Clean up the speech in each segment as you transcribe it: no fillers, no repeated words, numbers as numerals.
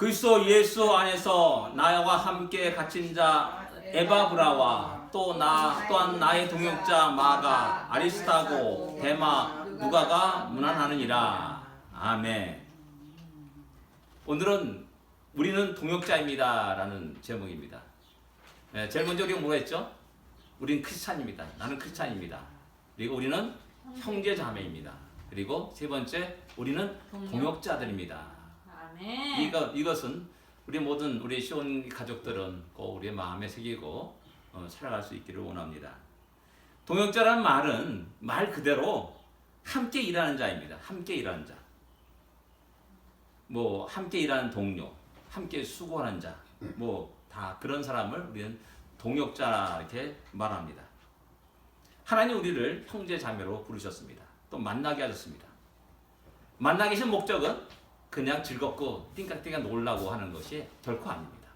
그리스도 예수 안에서 나와 함께 갇힌 자 에바브라와 또한 나의 동역자 마가, 아리스타고, 데마, 누가가 문안하느니라. 아멘. 오늘은 우리는 동역자입니다 라는 제목입니다. 제일 먼저 우리가 뭐가 했죠? 우리는 크리스찬입니다. 나는 크리스찬입니다. 그리고 우리는 형제 자매입니다. 그리고 세 번째, 우리는 동역자들입니다. 아멘. 이것은 우리 시온 가족들은 꼭 우리의 마음에 새기고 살아갈 수 있기를 원합니다. 동역자라는 말은 말 그대로 함께 일하는 자입니다. 함께 일하는 자. 함께 일하는 동료, 함께 수고하는 자, 다 그런 사람을 우리는 동역자 이렇게 말합니다. 하나님 우리를 형제 자매로 부르셨습니다. 또 만나게 하셨습니다. 만나게 하신 목적은 그냥 즐겁고 띵깍띵깍 놀라고 하는 것이 결코 아닙니다.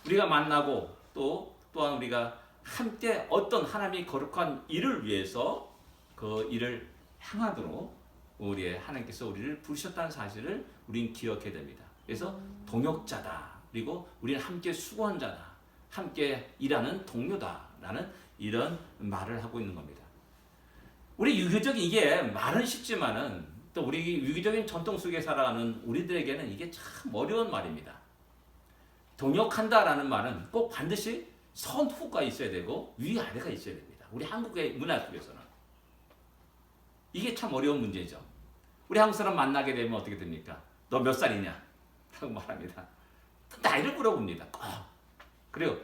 우리가 만나고 또한 우리가 함께 어떤 하나님이 거룩한 일을 위해서 그 일을 향하도록 하나님께서 우리를 부르셨다는 사실을 우리는 기억해야 됩니다. 그래서 동역자다. 그리고 우리는 함께 수고한 자다. 함께 일하는 동료다라는 이런 말을 하고 있는 겁니다. 우리 유교적인 이게 말은 쉽지만은 또 우리 유교적인 전통 속에 살아가는 우리들에게는 이게 참 어려운 말입니다. 동역한다라는 말은 꼭 반드시 선후가 있어야 되고 위아래가 있어야 됩니다. 우리 한국의 문화 속에서는 이게 참 어려운 문제죠. 우리 한국 사람 만나게 되면 어떻게 됩니까? 너 몇 살이냐? 라고 말합니다. 나이를 물어봅니다. 그리고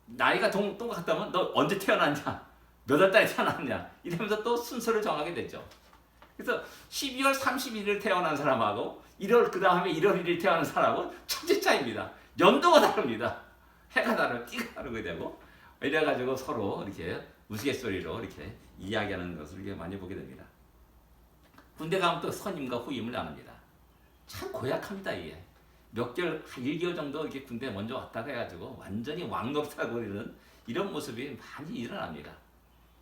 나이가 똑같다면 너 언제 태어났냐? 몇 월 달에 태어났냐? 이러면서 또 순서를 정하게 되죠. 그래서 12월 31일 태어난 사람하고 그 다음에 1월 1일 태어난 사람하고 천지 차이입니다. 연도가 다릅니다. 해가 다르고 띠가 다르게 되고 이래가지고 서로 이렇게 우스갯소리로 이렇게 이야기하는 것을 이렇게 많이 보게 됩니다. 군대 가면 또 선임과 후임을 나눕니다. 참 고약합니다. 이게 몇 개월, 1개월 정도 이렇게 군대 먼저 왔다가 해가지고 완전히 왕노릇하고 이런 모습이 많이 일어납니다.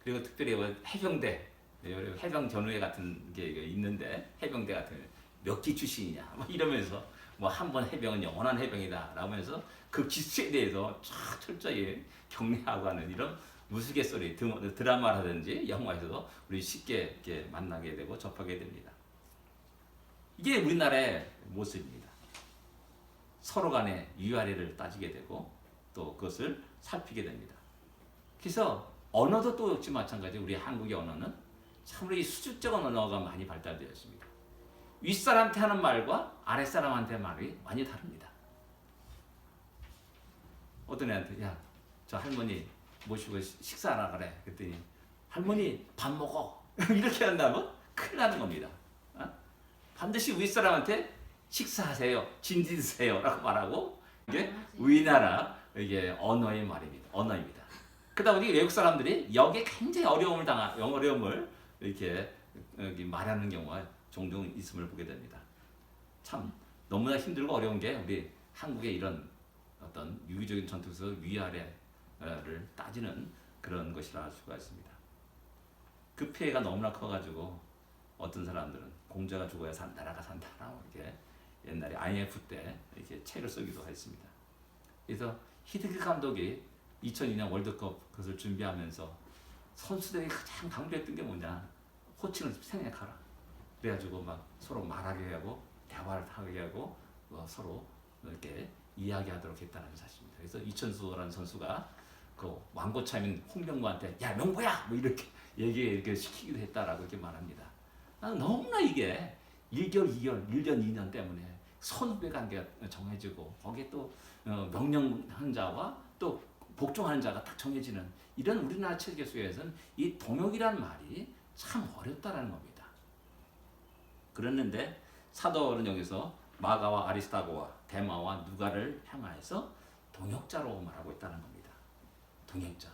그리고 특별히 해병대, 해병 전후회 같은 게 있는데 해병대 같은 몇 기 출신이냐 이러면서 한 번 해병은 영원한 해병이다 라면서 그 기수에 대해서 철저히 경례하고 하는 이런 우스갯소리 드라마라든지 영화에서도 우리 쉽게 이렇게 만나게 되고 접하게 됩니다. 이게 우리나라의 모습입니다. 서로 간에 위아래를 따지게 되고 또 그것을 살피게 됩니다. 그래서 언어도 또 역시 마찬가지. 우리 한국의 언어는 참으로 이 수직적인 언어가 많이 발달되어 있습니다. 윗사람한테 하는 말과 아랫사람한테 말이 많이 다릅니다. 어떤 애한테 야, 저 할머니 모시고 식사하라 그래. 그랬더니 할머니 밥 먹어. 이렇게 한다면 큰일 나는 겁니다. 반드시 윗사람한테 식사하세요. 진지 드세요. 라고 말하고 이게 우리나라 이게 언어의 말입니다. 언어입니다. 그러다 보니 외국 사람들이 여기에 굉장히 어려움을 이렇게 말하는 경우가 종종 있음을 보게 됩니다. 참 너무나 힘들고 어려운 게 우리 한국의 이런 어떤 유교적인 전통에서 위아래를 따지는 그런 것이라 할 수가 있습니다. 그 피해가 너무나 커가지고 어떤 사람들은 공자가 죽어야 나라가 산다라고 이렇게 옛날에 IMF 때 이렇게 책을 쓰기도 했습니다. 그래서 히딩크 감독이 2002년 월드컵 그것을 준비하면서 선수들이 가장 강조했던 게 뭐냐? 호칭을 생략하라. 그래가지고 막 서로 말하게 하고 대화를 하게 하고 서로 이렇게 이야기하도록 했다는 사실입니다. 그래서 이천수라는 선수가 그 왕고참인 홍명보한테 야 명보야 뭐 이렇게 이렇게 시키기도 했다라고 이렇게 말합니다. 너무나 이게 1개월, 2개월, 1년, 2년 때문에 선후배 관계가 정해지고 거기에 또 명령하는 자와 또 복종하는 자가 딱 정해지는 이런 우리나라 체계 속에서는 이 동역이라는 말이 참 어렵다라는 겁니다. 그랬는데 사도는 여기서 마가와 아리스타고와 데마와 누가를 향하여서 동역자로 말하고 있다는 겁니다. 동역자.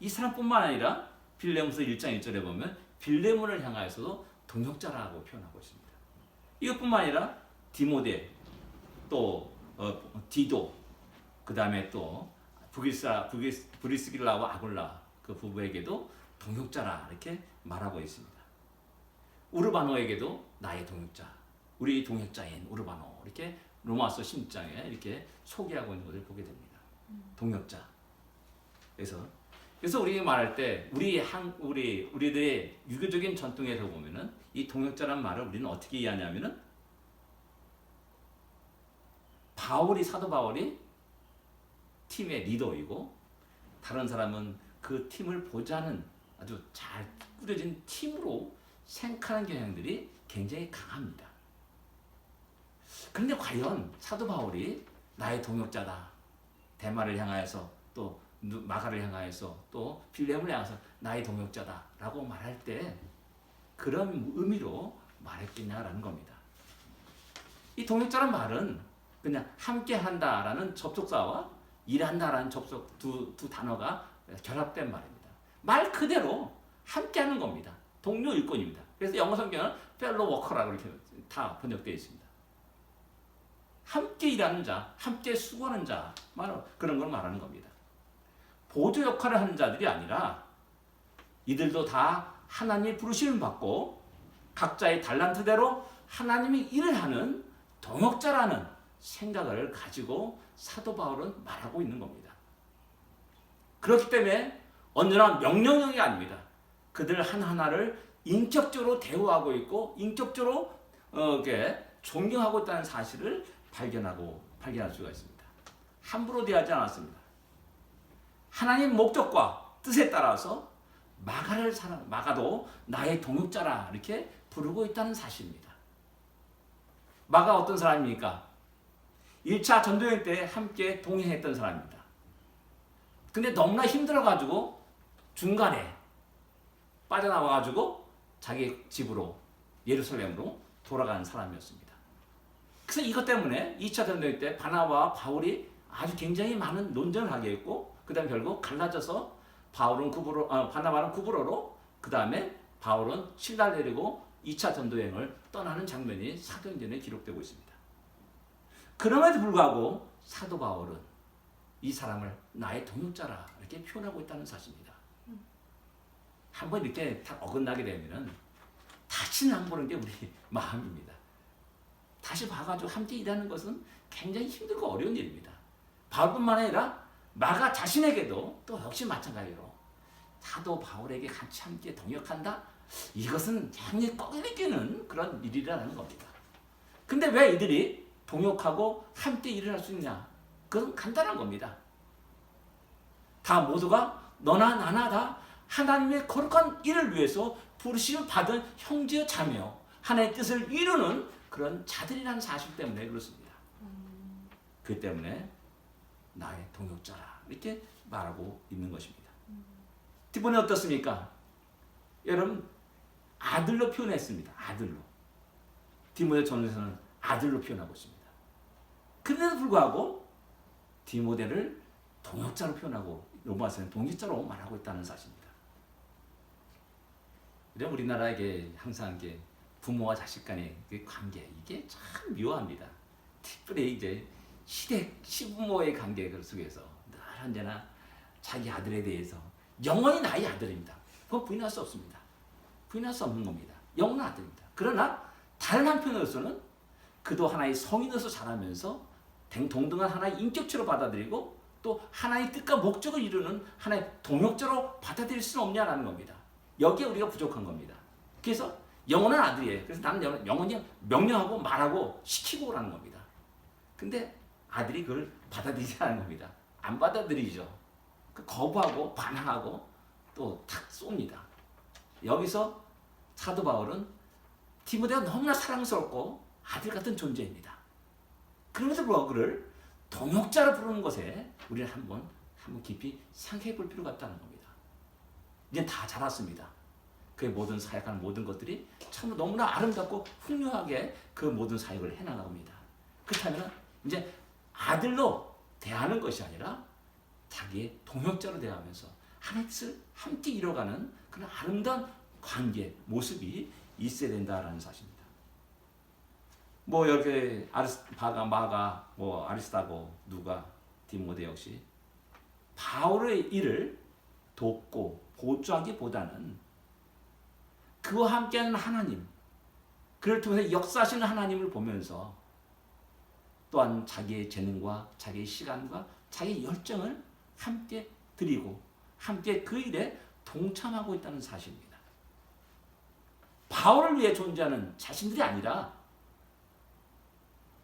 이 사람뿐만 아니라 빌레몬서 1장 1절에 보면 빌레몬을 향하여서도 동역자라고 표현하고 있습니다. 이것뿐만 아니라 디모데, 또 디도, 그 다음에 또 브리스길라와 아굴라 그 부부에게도 동역자라 이렇게 말하고 있습니다. 우르바노에게도 나의 동역자, 우리 동역자인 우르바노 이렇게 로마서 10장에 이렇게 소개하고 있는 것을 보게 됩니다. 동역자. 그래서 우리 말할 때 우리들의 유교적인 전통에서 보면은 이 동역자란 말을 우리는 어떻게 이해하냐면은 사도 바울이 팀의 리더이고 다른 사람은 그 팀을 보좌하는 아주 잘 꾸려진 팀으로 생각하는 경향들이 굉장히 강합니다. 그런데 과연 사도 바울이 나의 동역자다. 대마를 향하여서 또 마가를 향하여서 또 빌레몬을 향해서 나의 동역자다라고 말할 때 그런 의미로 말했겠냐라는 겁니다. 이 동역자란 말은 그냥 함께한다라는 접속사와 일한다라는 접속 두 단어가 결합된 말입니다. 말 그대로 함께하는 겁니다. 동료 일꾼입니다. 그래서 영어 성경은 fellow worker라고 이렇게 다 번역되어 있습니다. 함께 일하는 자, 함께 수고하는 자, 그런 걸 말하는 겁니다. 보조 역할을 하는 자들이 아니라 이들도 다 하나님의 부르심을 받고 각자의 달란트대로 하나님의 일을 하는 동역자라는 생각을 가지고 사도 바울은 말하고 있는 겁니다. 그렇기 때문에 언제나 명령형이 아닙니다. 그들 하나하나를 인격적으로 대우하고 있고 인격적으로 존경하고 있다는 사실을 발견할 수가 있습니다. 함부로 대하지 않았습니다. 하나님 목적과 뜻에 따라서 마가도 나의 동역자라 이렇게 부르고 있다는 사실입니다. 마가 어떤 사람입니까? 1차 전도여행 때 함께 동행했던 사람입니다. 근데 너무나 힘들어가지고 중간에 빠져나와가지고 자기 집으로 예루살렘으로 돌아가는 사람이었습니다. 그래서 이것 때문에 2차 전도여행 때 바나바와 바울이 아주 굉장히 많은 논쟁을 하게 했고 그 다음에 결국 갈라져서 바나바는 구브로로 그 다음에 바울은 신라를 데리고 2차 전도여행을 떠나는 장면이 사도행전에 기록되고 있습니다. 그럼에도 불구하고 사도 바울은 이 사람을 나의 동역자라 이렇게 표현하고 있다는 사실입니다. 한번 이렇게 다 어긋나게 되면은 다시는 안 보는 게 우리 마음입니다. 다시 봐가지고 함께 일하는 것은 굉장히 힘들고 어려운 일입니다. 바울뿐만 아니라 마가 자신에게도 또 역시 마찬가지로 사도 바울에게 같이 함께 동역한다? 이것은 굉장히 꺼리끼는 그런 일이라는 겁니다. 근데 왜 이들이 동역하고 함께 일을 할 수 있냐? 그건 간단한 겁니다. 다 모두가 너나 나나 다 하나님의 거룩한 일을 위해서 부르심을 받은 형제여 자매요. 하나님의 뜻을 이루는 그런 자들이라는 사실 때문에 그렇습니다. 그 때문에 나의 동역자라 이렇게 말하고 있는 것입니다. 디모데 어떻습니까? 여러분 아들로 표현했습니다. 아들로. 디모데 전서는 아들로 표현하고 있습니다. 그런데도 불구하고 디모데를 동역자로 표현하고 로마서는 동역자로 말하고 있다는 사실입니다. 우리나라에게 항상 부모와 자식 간의 관계 이게 참 묘합니다. 특별히 이제 시부모의 관계 속에서 늘 언제나 자기 아들에 대해서 영원히 나의 아들입니다. 그건 부인할 수 없습니다. 부인할 수 없는 겁니다. 영원한 아들입니다. 그러나 다른 한편으로서는 그도 하나의 성인으로서 자라면서 동등한 하나의 인격체로 받아들이고 또 하나의 뜻과 목적을 이루는 하나의 동역자로 받아들일 수는 없냐라는 겁니다. 여기에 우리가 부족한 겁니다. 그래서 영원한 아들이에요. 그래서 나는 영원히 명령하고 말하고 시키고 오라는 겁니다. 근데 아들이 그걸 받아들이지 않는 겁니다. 안 받아들이죠. 거부하고 반항하고 또 탁 쏩니다. 여기서 사도 바울은 디모데가 너무나 사랑스럽고 아들 같은 존재입니다. 그럼에도 불구하고 그를 동역자로 부르는 것에 우리는 한번 깊이 생각해 볼 필요가 있다는 겁니다. 이제 다 자랐습니다. 그의 모든 사역하는 모든 것들이 참 너무나 아름답고 훌륭하게 그 모든 사역을 해나갑니다. 그렇다면 이제 아들로 대하는 것이 아니라 자기의 동역자로 대하면서 하나님의 뜻을 함께 이뤄가는 그런 아름다운 관계, 모습이 있어야 된다라는 사실입니다. 이렇게 마가, 아리스타고, 누가, 디모데 역시 바울의 일을 돕고 보조하기보다는 그와 함께하는 하나님, 그를 통해서 역사하시는 하나님을 보면서 또한 자기의 재능과 자기의 시간과 자기의 열정을 함께 드리고 함께 그 일에 동참하고 있다는 사실입니다. 바울을 위해 존재하는 자신들이 아니라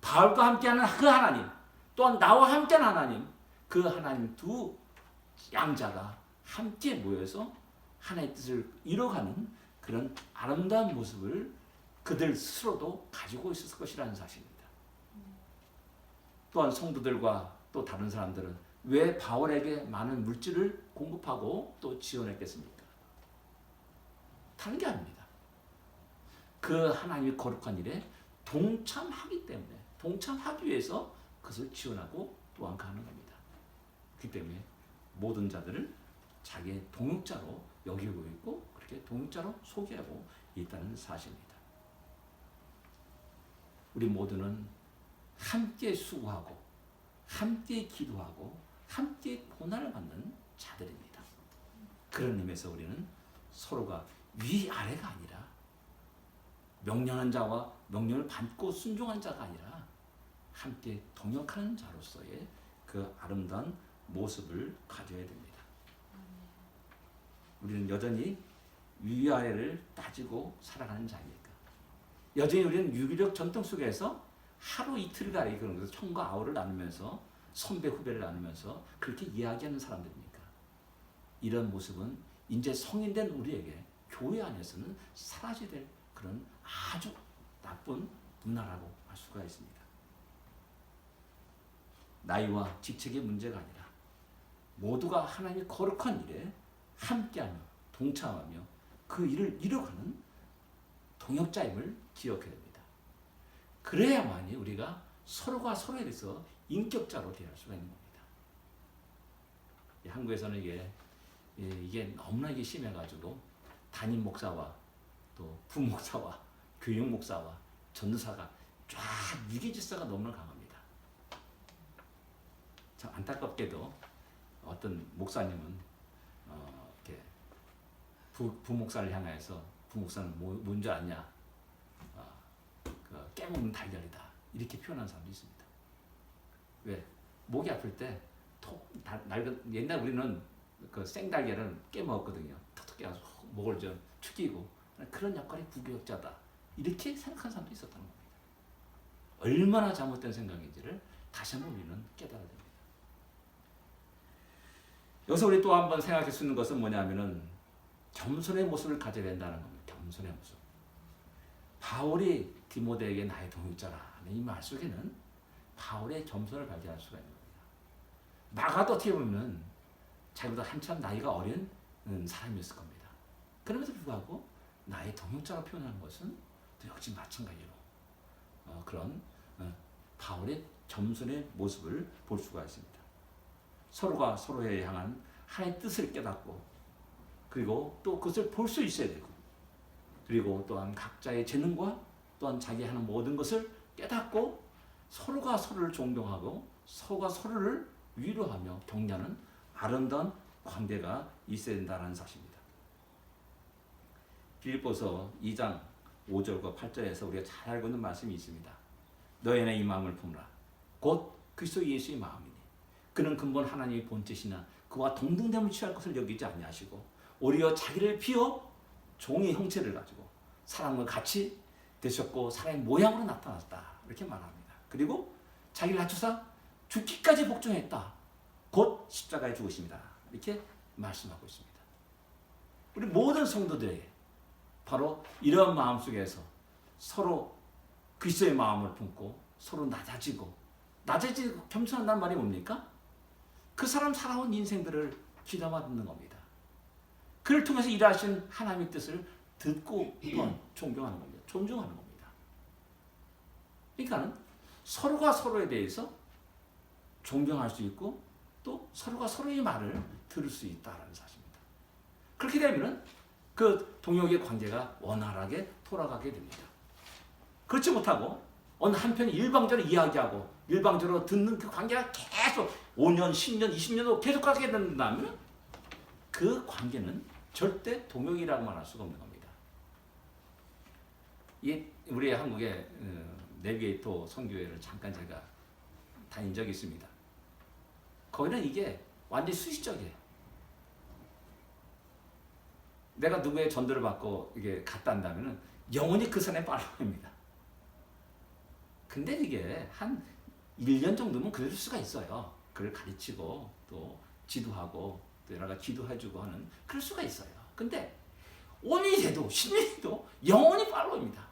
바울과 함께하는 그 하나님, 또한 나와 함께하는 하나님, 그 하나님 두 양자가 함께 모여서 하나님의 뜻을 이뤄가는 그런 아름다운 모습을 그들 스스로도 가지고 있었을 것이라는 사실입니다. 또한 성도들과 또 다른 사람들은 왜 바울에게 많은 물질을 공급하고 또 지원했겠습니까? 다른 게 아닙니다. 그 하나님의 거룩한 일에 동참하기 때문에, 동참하기 위해서 그것을 지원하고 또한 가는 겁니다. 그렇기 때문에 모든 자들을 자기의 동역자로 여기고 있고 그렇게 동역자로 소개하고 있다는 사실입니다. 우리 모두는 함께 수고하고 함께 기도하고 함께 고난을 받는 자들입니다. 그런 의미에서 우리는 서로가 위아래가 아니라 명령한 자와 명령을 받고 순종한 자가 아니라 함께 동역하는 자로서의 그 아름다운 모습을 가져야 됩니다. 우리는 여전히 위아래를 따지고 살아가는 자입니까? 여전히 우리는 유기적 전통 속에서 하루 이틀 가리 그런 것을 청과 아우를 나누면서 선배 후배를 나누면서 그렇게 이야기하는 사람들입니까? 이런 모습은 이제 성인된 우리에게 교회 안에서는 사라져야 될 그런 아주 나쁜 문화라고 할 수가 있습니다. 나이와 직책의 문제가 아니라 모두가 하나님의 거룩한 일에 함께하며 동참하며 그 일을 이뤄가는 동역자임을 기억해야 됩니다. 그래야만이 우리가 서로가 서로에 대해서 인격자로 대할 수가 있는 겁니다. 한국에서는 이게 너무나 심해가지고 담임 목사와 또 부목사와 교육 목사와 전도사가 쫙 위계질서가 너무나 강합니다. 참 안타깝게도 어떤 목사님은 이렇게 부목사를 향해서 부목사는 뭔 줄 아냐? 그 깨먹는 달걀이다. 이렇게 표현하는 사람도 있습니다. 왜? 목이 아플 때 옛날 우리는 그 생달걀은 깨먹었거든요. 톡톡 깨서 목을 좀 축이고 그런 역할이 부교육자다. 이렇게 생각하는 사람도 있었다는 겁니다. 얼마나 잘못된 생각인지를 다시 한번 우리는 깨달아야 됩니다. 여기서 우리 또 한번 생각할 수 있는 것은 뭐냐면은 겸손의 모습을 가져야 된다는 겁니다. 겸손의 모습. 바울이 디모데에게 나의 동역자라는 이 말 속에는 바울의 겸손을 발견할 수가 있는 겁니다. 마가도 어떻게 보면 자기보다 한참 나이가 어린 사람이었을 겁니다. 그럼에도 불구하고 나의 동역자로 표현하는 것은 또 역시 마찬가지로 그런 바울의 겸손의 모습을 볼 수가 있습니다. 서로가 서로에 향한 하나님의 뜻을 깨닫고 그리고 또 그것을 볼 수 있어야 되고 그리고 또한 각자의 재능과 또한 자기 하는 모든 것을 깨닫고 서로가 서로를 존경하고 서로가 서로를 위로하며 격려하는 아름다운 관계가 있어야 된다는 사실입니다. 빌립보서 2장 5절과 8절에서 우리가 잘 알고 있는 말씀이 있습니다. 너희 안에 이 마음을 품으라. 곧 그리스도 예수의 마음이니 그는 근본 하나님의 본체시나 그와 동등됨을 취할 것을 여기지 아니하시고 오히려 자기를 비워 종의 형체를 가지고 사람과 같이 되셨고 사람의 모양으로 나타났다. 이렇게 말합니다. 그리고 자기를 낮추사 죽기까지 복종했다. 곧 십자가에 죽으십니다. 이렇게 말씀하고 있습니다. 우리 모든 성도들에게 바로 이런 마음 속에서 서로 그리스도의 마음을 품고 서로 낮아지고 겸손한다는 말이 뭡니까? 그 사람 살아온 인생들을 귀담아 듣는 겁니다. 그를 통해서 일하신 하나님의 뜻을 듣고 존경하는 겁니다. 존중하는 겁니다. 그러니까 서로가 서로에 대해서 존경할 수 있고 또 서로가 서로의 말을 들을 수 있다는 사실입니다. 그렇게 되면 그 동역의 관계가 원활하게 돌아가게 됩니다. 그렇지 못하고 어느 한편이 일방적으로 이야기하고 일방적으로 듣는 그 관계가 계속 5년, 10년, 20년도 계속 가게 된다면 그 관계는 절대 동역이라고 말할 수가 없는 겁니다. 우리 한국의 내비게이터 선교회를 잠깐 제가 다닌 적이 있습니다. 거기는 이게 완전히 수시적이에요. 내가 누구의 전도를 받고 이게 갔다 한다면은 영원히 그 산에 빠져갑니다. 근데 이게 한 1년 정도면 그럴 수가 있어요. 그를 가르치고 또 지도하고 또 여러 가지 기도해주고 하는 그럴 수가 있어요. 근데 5년이 돼도 10년이 돼도 영원히 팔로우입니다.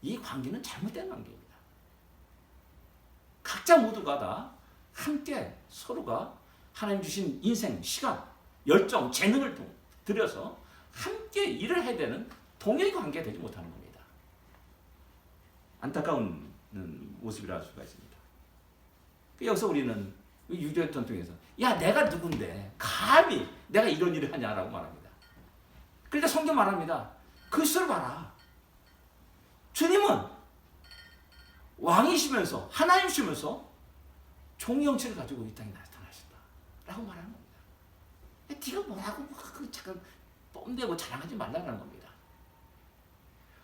이 관계는 잘못된 관계입니다. 각자 모두가 다 함께 서로가 하나님 주신 인생, 시간, 열정, 재능을 들여서 함께 일을 해야 되는 동행 관계가 되지 못하는 겁니다. 안타까운 모습이라 할 수가 있습니다. 여기서 우리는 유대 전통에서 야 내가 누군데 감히 내가 이런 일을 하냐라고 말합니다. 그런데 성경 말합니다. 그리스도를 봐라. 주님은 왕이시면서 하나님이시면서 종의 형체를 가지고 이 땅에 나타나셨다 라고 말하는 겁니다. 네가 뭐라고 잠깐 뽐내고 자랑하지 말라는 겁니다.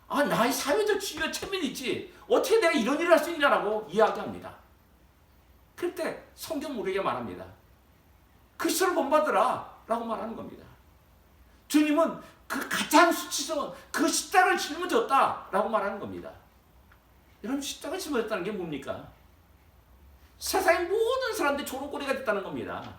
아 나의 사회적 지위와 체면이 있지 어떻게 내가 이런 일을 할 수 있냐라고 이야기합니다. 그럴 때 성경 우리에게 말합니다. 그리스도를 본받으라 라고 말하는 겁니다. 주님은 그 가장 수치스러운 그 십자가를 짊어졌다 라고 말하는 겁니다. 여러분 십자가를 짊어졌다는 게 뭡니까? 세상의 모든 사람들이 조롱거리가 됐다는 겁니다.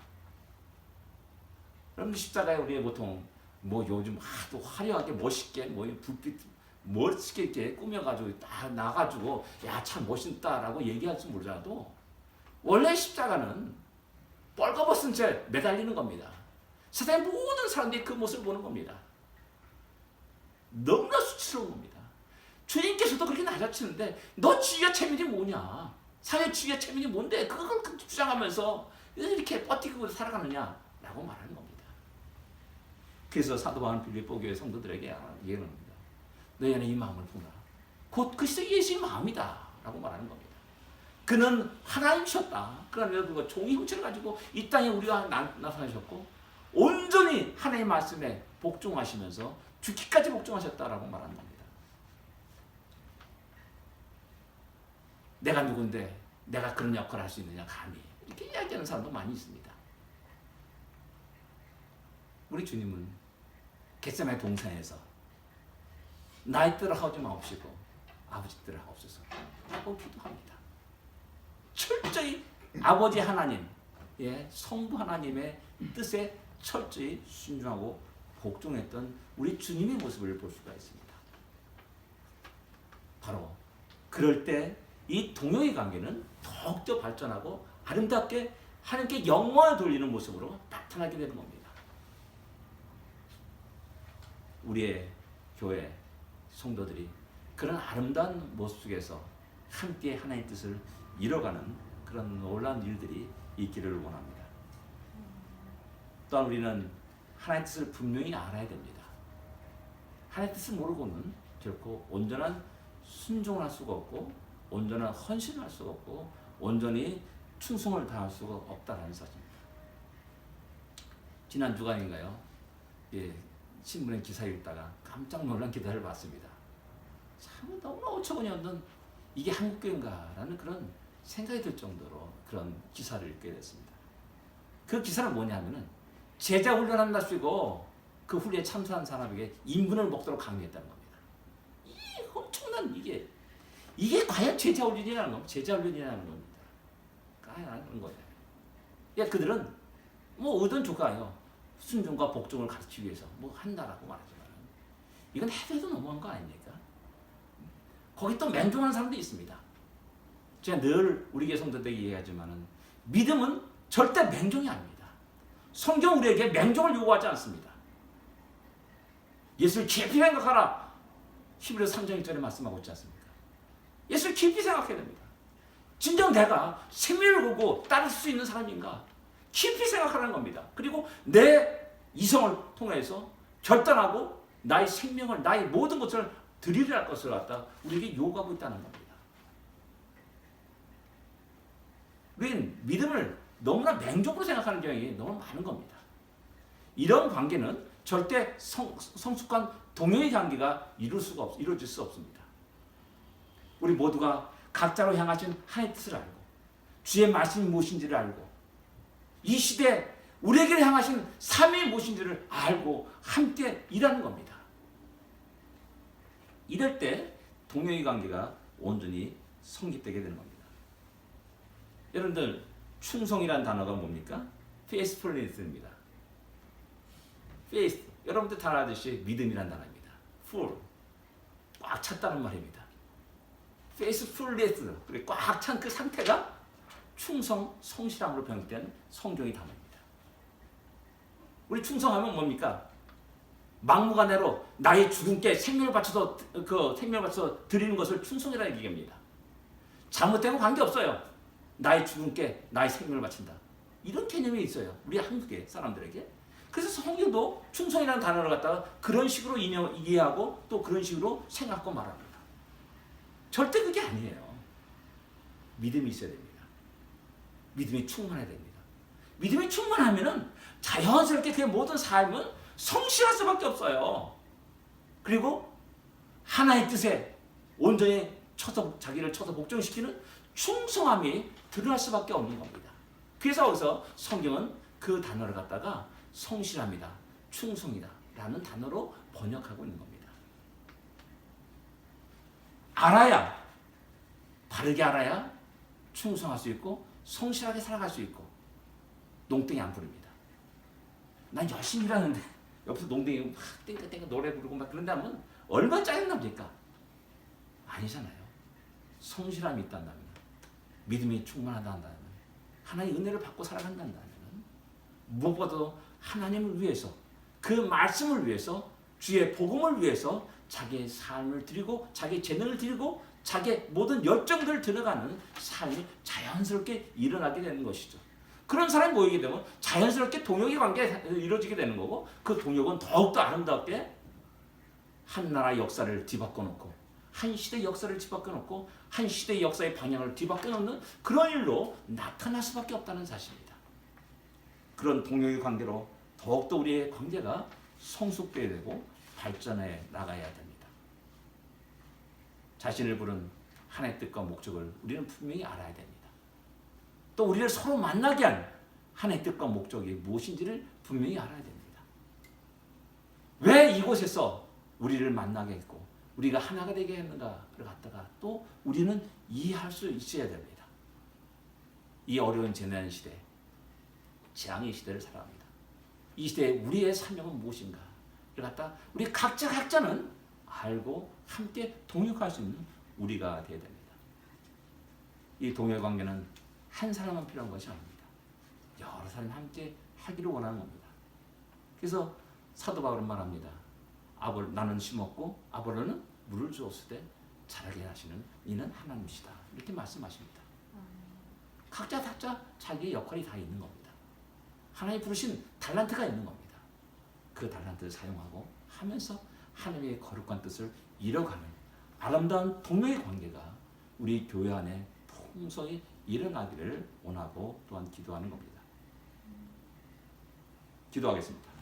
여러분 십자가에 우리 보통 뭐 요즘 하도 화려하게 멋있게 뭐 불빛 멋있게 이렇게 꾸며가지고 딱 나가지고 야 참 멋있다라고 얘기할 줄 모르더라도 원래 십자가는 뻘거벗은 채 매달리는 겁니다. 세상의 모든 사람들이 그 모습을 보는 겁니다. 너무나 수치스러운 겁니다. 주님께서도 그렇게 낮아치는데 너 지위와 체면이 뭐냐? 사회 지위와 체면이 뭔데? 그걸 주장하면서 이렇게 버티고 살아가느냐? 라고 말하는 겁니다. 그래서 사도 바울은 빌립보 교회 성도들에게 얘기합니다. 너희 안에 이 마음을 보라. 곧 그리스도 예수의 마음이다. 라고 말하는 겁니다. 그는 하나님이셨다. 그러나 그 종의 형체를 가지고 이 땅에 우리가 나타나셨고 온전히 하나님의 말씀에 복종하시면서 죽기까지 복종하셨다라고 말하는 겁니다. 내가 누군데 내가 그런 역할을 할 수 있느냐 감히 이렇게 이야기하는 사람도 많이 있습니다. 우리 주님은 겟세마네 동산에서 나의 뜻을 하지 마옵시고 아버지 뜻을 하옵소서 라고 기도합니다. 철저히 아버지 하나님, 성부 하나님의 뜻에 철저히 순종하고 복종했던 우리 주님의 모습을 볼 수가 있습니다. 바로 그럴 때 이 동역의 관계는 더욱더 발전하고 아름답게 하나님께 영광을 돌리는 모습으로 나타나게 되는 겁니다. 우리의 교회 성도들이 그런 아름다운 모습 속에서 함께 하나님의 뜻을 이뤄가는 그런 놀라운 일들이 있기를 원합니다. 또한 우리는 하나님의 뜻을 분명히 알아야 됩니다. 하나님의 뜻을 모르고는 결코 온전한 순종을 할 수가 없고 온전한 헌신을 할 수가 없고 온전히 충성을 다할 수가 없다는 사실입니다. 지난 주간인가요? 신문에 기사 읽다가 깜짝 놀란 기사를 봤습니다. 참 너무나 어처구니 없는 이게 한국교회인가라는 그런 생각이 들 정도로 그런 기사를 읽게 됐습니다. 그 기사는 뭐냐면은 제자 훈련한답시고 그 훈련에 참석한 사람에게 인분을 먹도록 강요했다는 겁니다. 이 엄청난 이게 과연 제자 훈련이라는 겁니다. 제자 훈련이라는 겁니다. 까야라는 거예요. 그들은 뭐 의도는 좋아요. 순종과 복종을 가르치기 위해서 뭐 한다라고 말하지만 이건 해도 너무한 거 아닙니까? 거기 또 맹종하는 사람도 있습니다. 제가 늘 우리 교회 성도들에게 얘기하지만은 믿음은 절대 맹종이 아닙니다. 성경 우리에게 맹종을 요구하지 않습니다. 예수를 깊이 생각하라. 히브리서 3장 1절에 말씀하고 있지 않습니까? 예수를 깊이 생각해야 됩니다. 진정 내가 생명을 보고 따를 수 있는 사람인가? 깊이 생각하라는 겁니다. 그리고 내 이성을 통해서 결단하고 나의 생명을 나의 모든 것을 드리려 할 것을 갖다 우리에게 요구하고 있다는 겁니다. 우리는 믿음을 너무나 맹종으로 생각하는 경향이 너무 많은 겁니다. 이런 관계는 절대 성숙한 동행의 관계가 이루어질 수 없습니다. 우리 모두가 각자로 향하신 하나님의 뜻을 알고 주의 말씀이 무엇인지를 알고 이 시대 우리에게 향하신 삶이 무엇인지를 알고 함께 일하는 겁니다. 이럴 때 동료의 관계가 온전히 성립되게 되는 겁니다. 여러분들 충성이라는 단어가 뭡니까? faithfulness입니다. faith, 여러분들 다 아듯이 믿음이라는 단어입니다. full, 꽉 찼다는 말입니다. faithfulness, 꽉 찬 그 상태가 충성, 성실함으로 번역된 성경의 단어입니다. 우리 충성하면 뭡니까? 막무가내로 나의 죽음께 생명을 바쳐서 드리는 것을 충성이라는 얘기입니다. 잘못되고 관계없어요. 나의 죽음께 나의 생명을 바친다. 이런 개념이 있어요. 우리 한국의 사람들에게. 그래서 성경도 충성이라는 단어를 갖다가 그런 식으로 이해하고 또 그런 식으로 생각하고 말합니다. 절대 그게 아니에요. 믿음이 있어야 됩니다. 믿음이 충만해야 됩니다. 믿음이 충만하면은 자연스럽게 그의 모든 삶은 성실할 수밖에 없어요. 그리고 하나의 뜻에 온전히 자기를 쳐서 복종시키는 충성함이 드러날 수밖에 없는 겁니다. 그래서 여기서 성경은 그 단어를 갖다가 성실함이다, 충성이다 라는 단어로 번역하고 있는 겁니다. 알아야, 바르게 알아야 충성할 수 있고 성실하게 살아갈 수 있고 농땡이 안 부릅니다. 난 열심히 일하는데 옆에서 농땡이 막 땡땡땡 노래 부르고 막 그런데 하면 얼마나 짜증납니까? 아니잖아요. 성실함이 있단다면, 믿음이 충만하다 한다면, 하나님의 은혜를 받고 살아간다면 무엇보다도 하나님을 위해서, 그 말씀을 위해서, 주의 복음을 위해서 자기의 삶을 드리고 자기의 재능을 드리고 자기의 모든 열정들을 들어가는 삶이 자연스럽게 일어나게 되는 것이죠. 그런 사람이 모이게 되면 자연스럽게 동역의 관계가 이루어지게 되는 거고 그 동역은 더욱더 아름답게 한 나라의 역사를 뒤바꿔 놓고 한 시대의 역사를 뒤바꿔 놓고 한 시대의 역사의 방향을 뒤바꿔 놓는 그런 일로 나타날 수밖에 없다는 사실입니다. 그런 동역의 관계로 더욱더 우리의 관계가 성숙되어야 되고 발전해 나가야 됩니다. 자신을 부른 하나님의 뜻과 목적을 우리는 분명히 알아야 됩니다. 또 우리를 서로 만나게 한 하나님의 뜻과 목적이 무엇인지를 분명히 알아야 됩니다. 왜 이곳에서 우리를 만나게 했고 우리가 하나가 되게 했는가를 갖다가 또 우리는 이해할 수 있어야 됩니다. 이 어려운 재난 시대, 재앙의 시대를 살아갑니다. 이 시대에 우리의 사명은 무엇인가를 갖다 우리 각자는 알고 함께 동역할 수 있는 우리가 되어야 됩니다. 이 동역 관계는 한 사람만 필요한 것이 아닙니다. 여러 사람이 함께 하기를 원하는 겁니다. 그래서 사도 바울은 말합니다. 나는 심었고 아볼로는 물을 주었을 때 자라게 하시는 이는 하나님이시다. 이렇게 말씀하십니다. 각자 자기의 역할이 다 있는 겁니다. 하나님 부르신 달란트가 있는 겁니다. 그 달란트를 사용하고 하면서 하나님의 거룩한 뜻을 이뤄가는 아름다운 동료의 관계가 우리 교회 안에 풍성히 일어나기를 원하고 또한 기도하는 겁니다. 기도하겠습니다.